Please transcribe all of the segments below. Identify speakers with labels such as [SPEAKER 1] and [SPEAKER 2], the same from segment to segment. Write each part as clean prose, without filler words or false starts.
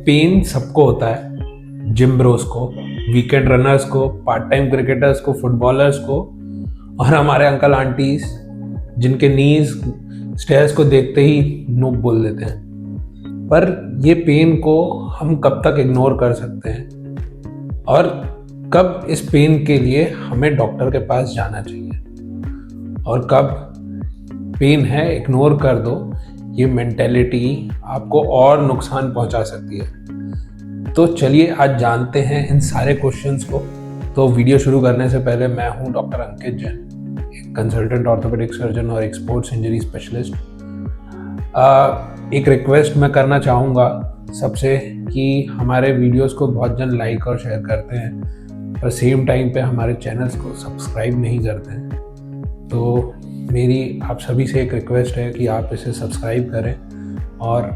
[SPEAKER 1] Pen सबको होता है, जिम ब्रोस को, वीकेंड रनर्स को, पार्ट टाइम क्रिकेटर्स को, फुटबॉलर्स को, और हमारे अंकल आंटीज जिनके नीज स्टेयर्स को देखते ही नोक बोल देते हैं। पर ये पेन को हम कब तक इग्नोर कर सकते हैं और कब इस पेन के लिए हमें डॉक्टर के पास जाना चाहिए, और कब पेन है इग्नोर कर दो, ये मेंटेलिटी आपको और नुकसान पहुंचा सकती है। तो चलिए आज जानते हैं इन सारे क्वेश्चंस को। तो वीडियो शुरू करने से पहले, मैं हूं डॉक्टर अंकित जैन, एक कंसल्टेंट ऑर्थोपेडिक सर्जन और एक स्पोर्ट्स इंजरी स्पेशलिस्ट। एक रिक्वेस्ट मैं करना चाहूँगा सबसे कि हमारे वीडियोस को बहुत जन लाइक और शेयर करते हैं, पर सेम टाइम पे हमारे चैनल्स को सब्सक्राइब नहीं करते हैं। तो मेरी आप सभी से एक रिक्वेस्ट है कि आप इसे सब्सक्राइब करें और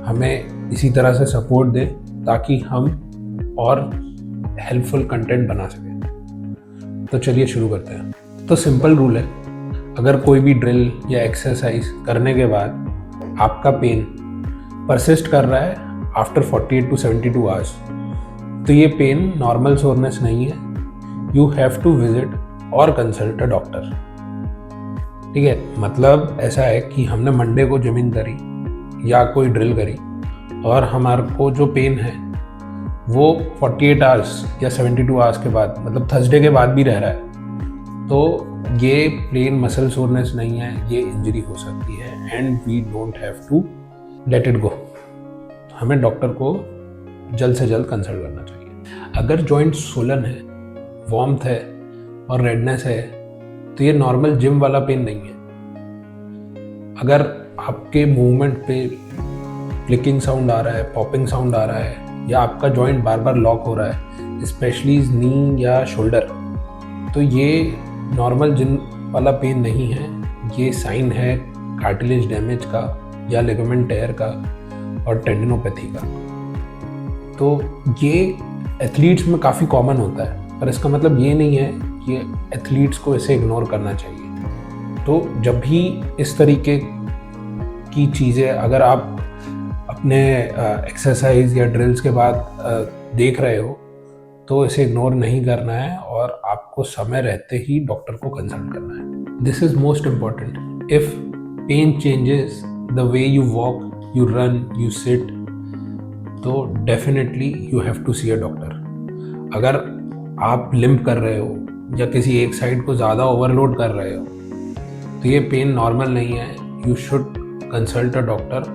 [SPEAKER 1] हमें इसी तरह से सपोर्ट दें ताकि हम और हेल्पफुल कंटेंट बना सकें। तो चलिए शुरू करते हैं। तो सिंपल रूल है, अगर कोई भी ड्रिल या एक्सरसाइज करने के बाद आपका पेन परसिस्ट कर रहा है आफ्टर 48 to 72 आवर्स, तो ये पेन नॉर्मल सोरनेस नहीं है। यू हैव टू विजिट और कंसल्ट अ डॉक्टर। ठीक है, मतलब ऐसा है कि हमने मंडे को जिमिंग करी या कोई ड्रिल करी और हमारे को जो पेन है वो 48 आवर्स या 72 आवर्स के बाद, मतलब थर्सडे के बाद भी रह रहा है, तो ये प्लेन मसल सोरनेस नहीं है, ये इंजरी हो सकती है and we don't have to let it go. हमें डॉक्टर को जल्द से जल्द कंसल्ट करना चाहिए। अगर जॉइंट सोलन है, वार्मथ है और रेडनेस है, तो ये नॉर्मल जिम वाला पेन नहीं है। अगर आपके मूवमेंट पे क्लिकिंग साउंड आ रहा है, पॉपिंग साउंड आ रहा है, या आपका जॉइंट बार बार लॉक हो रहा है, स्पेशली नी या शोल्डर, तो ये नॉर्मल जिम वाला पेन नहीं है। ये साइन है कार्टिलेज डैमेज का या लिगामेंट टेयर का और टेंडिनोपैथी का। तो ये एथलीट्स में काफ़ी कॉमन होता है, पर इसका मतलब ये नहीं है कि एथलीट्स को इसे इग्नोर करना चाहिए। तो जब भी इस तरीके की चीज़ें अगर आप अपने एक्सरसाइज या ड्रिल्स के बाद देख रहे हो, तो इसे इग्नोर नहीं करना है और आपको समय रहते ही डॉक्टर को कंसल्ट करना है। This is most important. If pain changes the way you walk, you run, you sit, तो definitely you have to see a doctor. अगर आप लिम्प कर रहे हो या किसी एक साइड को ज़्यादा ओवरलोड कर रहे हो, तो ये पेन नॉर्मल नहीं है। You should consult a doctor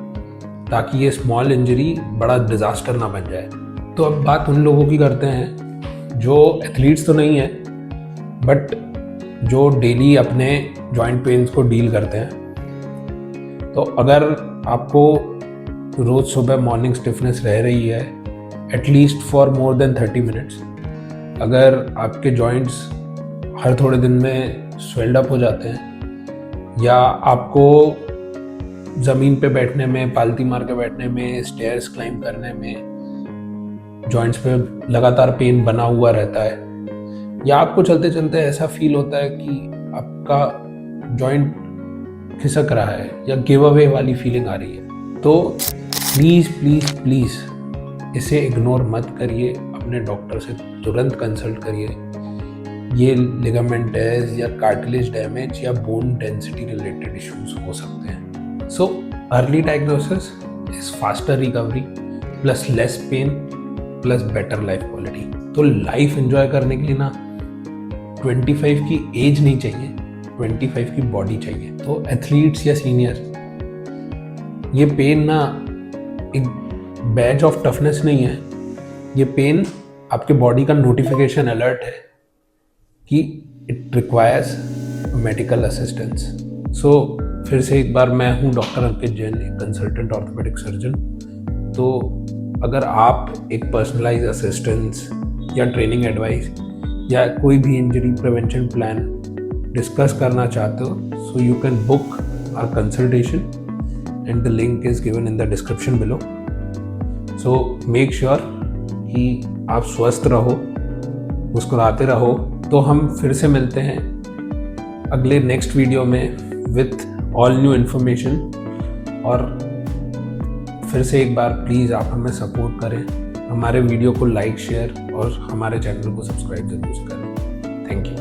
[SPEAKER 1] ताकि ये स्मॉल इंजरी बड़ा डिजास्टर ना बन जाए। तो अब बात उन लोगों की करते हैं जो एथलीट्स तो नहीं है, बट जो डेली अपने जॉइंट पेन्स को डील करते हैं। तो अगर आपको रोज़ सुबह मॉर्निंग स्टिफनेस रह रही है at least for more than 30 minutes, अगर आपके जॉइंट्स हर थोड़े दिन में स्वेल्ड अप हो जाते हैं, या आपको ज़मीन पे बैठने में, पालती मार के बैठने में, स्टेयर्स क्लाइंब करने में जॉइंट्स पे लगातार पेन बना हुआ रहता है, या आपको चलते चलते ऐसा फील होता है कि आपका जॉइंट खिसक रहा है या गिव अवे वाली फीलिंग आ रही है, तो प्लीज़ प्लीज़ प्लीज़ इसे इग्नोर मत करिए। अपने डॉक्टर से तुरंत कंसल्ट करिए। ये लिगामेंट टेयर्स या कार्टिलेज डैमेज या बोन डेंसिटी रिलेटेड इश्यूज हो सकते हैं। So early diagnosis is faster recovery plus less pain plus better life quality. तो लाइफ एंजॉय करने के लिए ना 25 की एज नहीं चाहिए, 25 की बॉडी चाहिए। तो एथलीट्स या सीनियर, ये पेन ना एक बैज ऑफ टफनेस नहीं है। ये पेन आपके बॉडी का नोटिफिकेशन अलर्ट है कि इट रिक्वायर्स मेडिकल असिस्टेंस। सो फिर से एक बार, मैं हूँ डॉक्टर अंकित जैन, एक कंसल्टेंट ऑर्थोपेडिक सर्जन। तो अगर आप एक पर्सनलाइज असिस्टेंस या ट्रेनिंग एडवाइस या कोई भी इंजरी प्रिवेंशन प्लान डिस्कस करना चाहते हो, so you can book our consultation and the link is given in the description below. So make sure कि आप स्वस्थ रहो, मुस्कुराते रहो। तो हम फिर से मिलते हैं अगले नेक्स्ट वीडियो में विथ ऑल न्यू इन्फॉर्मेशन, और फिर से एक बार प्लीज़ आप हमें सपोर्ट करें, हमारे वीडियो को लाइक शेयर और हमारे चैनल को सब्सक्राइब जरूर करें। Thank you.